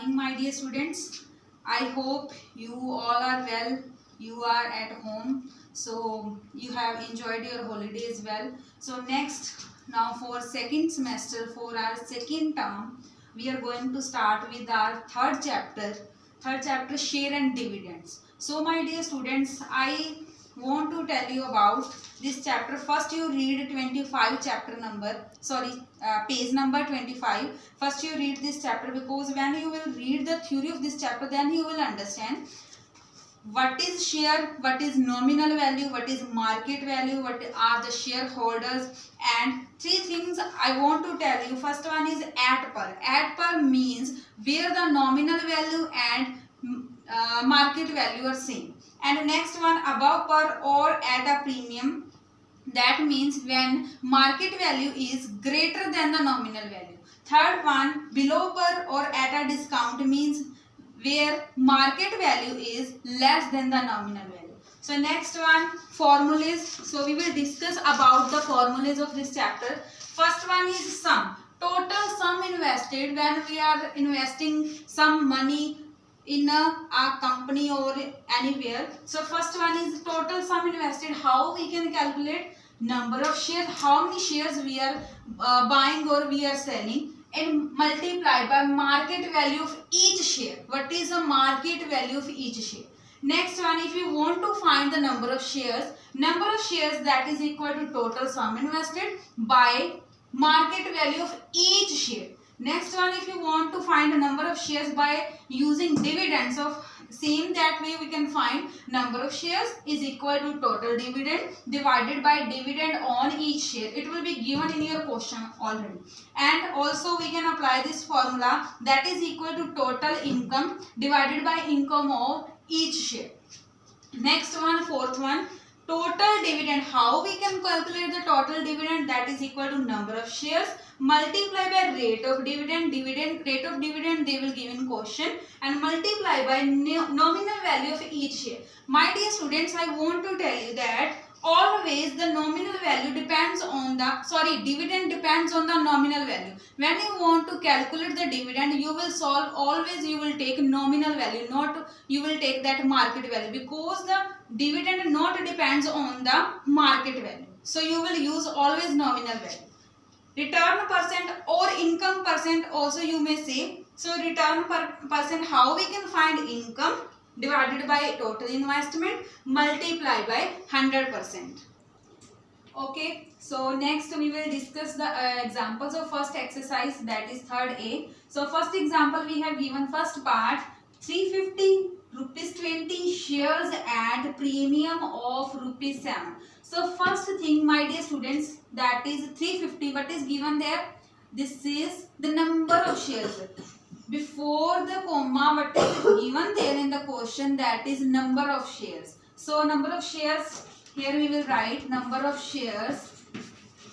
morning, my dear students. I hope you all are well. You are at home, so you have enjoyed your holidays well. So next, now for second semester, for our second term, we are going to start with our third chapter. Third chapter, share and dividends. So my dear students, I want to tell you about this chapter. First you read 25 chapter number, page number 25. First you read this chapter, because when you will read the theory of this chapter, then you will understand what is share, what is nominal value, what is market value, what are the shareholders, and three things I want to tell you. First one is at par. At par means where the nominal value and market value are same. And next one, above par or at a premium. That means when market value is greater than the nominal value. Third one, below par or at a discount means where market value is less than the nominal value. So next one, formulas. So we will discuss about the formulas of this chapter. First one is sum. Total sum invested when we are investing some money in a company or anywhere. So first one is total sum invested. How we can calculate? Number of shares, how many shares we are buying or we are selling, and multiply by market value of each share. What is the market value of each share? Next one, if you want to find the number of shares that is equal to total sum invested by market value of each share. Next one, if you want to find the number of shares by using dividends of same, that way we can find number of shares is equal to total dividend divided by dividend on each share. It will be given in your question already. And also we can apply this formula, that is equal to total income divided by income of each share. Next one, fourth one, total dividend. How we can calculate the total dividend? That is equal to number of shares multiply by rate of dividend. Rate of dividend they will give in question, and multiply by nominal value of each share. My dear students, I want to tell you that always the nominal value depends on the dividend depends on the nominal value. When you want to calculate the dividend, you will solve, always you will take nominal value, not you will take that market value, because the dividend not depends on the market value. So you will use always nominal value. Return percent or income percent also you may say. So return percent, how we can find? Income divided by total investment multiply by 100%. Okay, so next we will discuss the examples of first exercise, that is third A. So first example we have given, first part, 350 rupees 20 shares at premium of rupees 7. So first thing, my dear students, that is 350. What is given there? This is the number of shares. Before the comma, what is given there in the question? That is number of shares. So number of shares, here we will write number of shares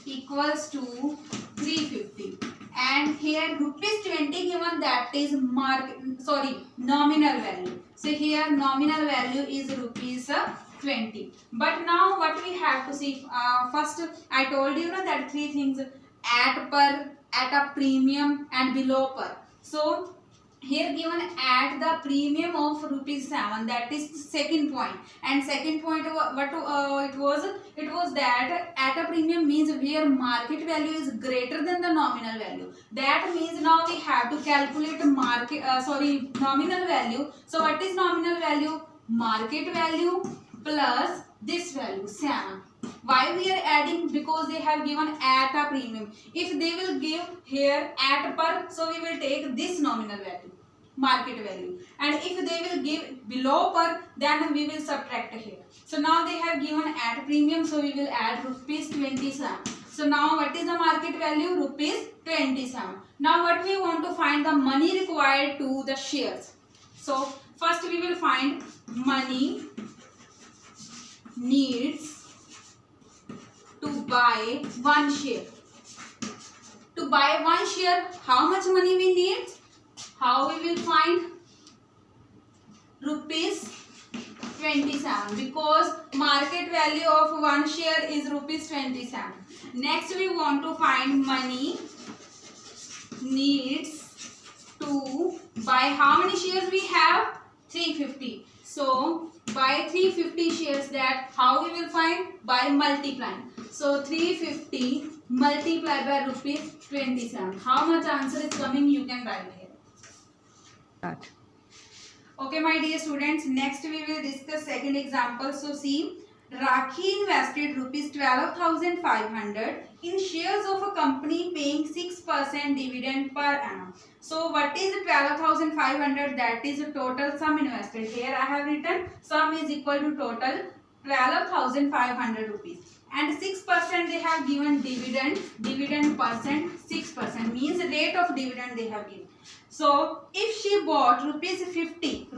equals to 350. And here rupees 20 given, that is nominal value. So here nominal value is rupees 20. But now what we have to see, first I told you that three things, at par, at a premium, and below par. So here given at the premium of rupees 7, that is second point. And second point, it was that at a premium means where market value is greater than the nominal value. That means now we have to calculate nominal value. So what is nominal value? Market value plus this value 7. Why we are adding? Because they have given at a premium. If they will give here at par, so we will take this nominal value, market value. And if they will give below par, then we will subtract here. So now they have given at premium, so we will add rupees 27. So now what is the market value? Rupees 27. Now what we want to find? The money required to the shares. So first we will find money needs to buy one share. To buy one share, how much money we need? How we will find? Rupees 27, because market value of one share is rupees 27. Next we want to find money needs 2 by how many shares we have? 350. So by 350 shares, that how we will find? By multiplying. So 350 multiplied by rupees 27. How much answer is coming? You can write here. Start. Okay, my dear students, next we will discuss second example. So see, Rakhi invested rupees 12,500 in shares of a company paying 6% dividend per annum. So what is 12,500? That is the total sum invested. Here I have written sum is equal to total 12,500 rupees. And 6% they have given dividend percent 6% means rate of dividend they have given. So if she bought rupees 50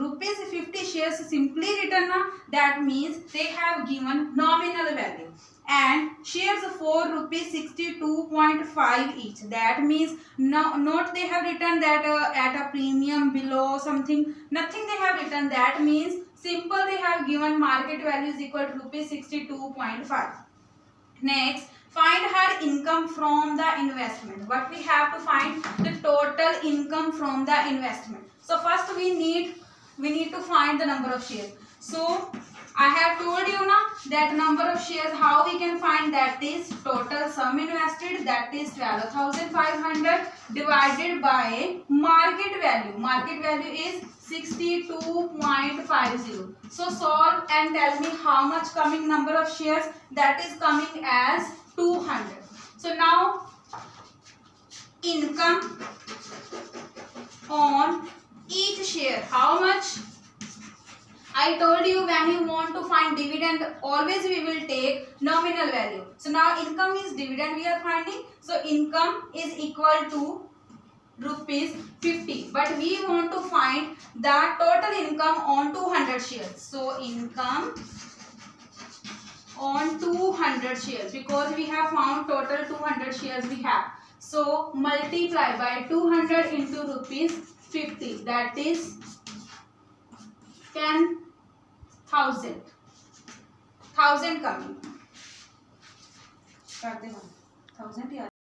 shares, simply written, that means they have given nominal value, and shares for rupees 62.5 each. That means not they have written that at a premium below something, nothing they have written. That means simple they have given market value is equal to rupees 62.5. Next, find her income from the investment. What we have to find? The total income from the investment. So first we need to find the number of shares. So I have told you now that number of shares, how we can find? That is total sum invested, that is 12,500 divided by market value. Market value is 62.50. So solve and tell me how much coming number of shares. That is coming as 200. So now income on each share, how much? I told you when you want to find dividend, always we will take nominal value. So now income is dividend we are finding. So income is equal to rupees 50. But we want to find the total income on 200 shares. So income on 200 shares, because we have found total 200 shares we have. So multiply by 200 into rupees 50. That is 10,000. 1000 coming. 1000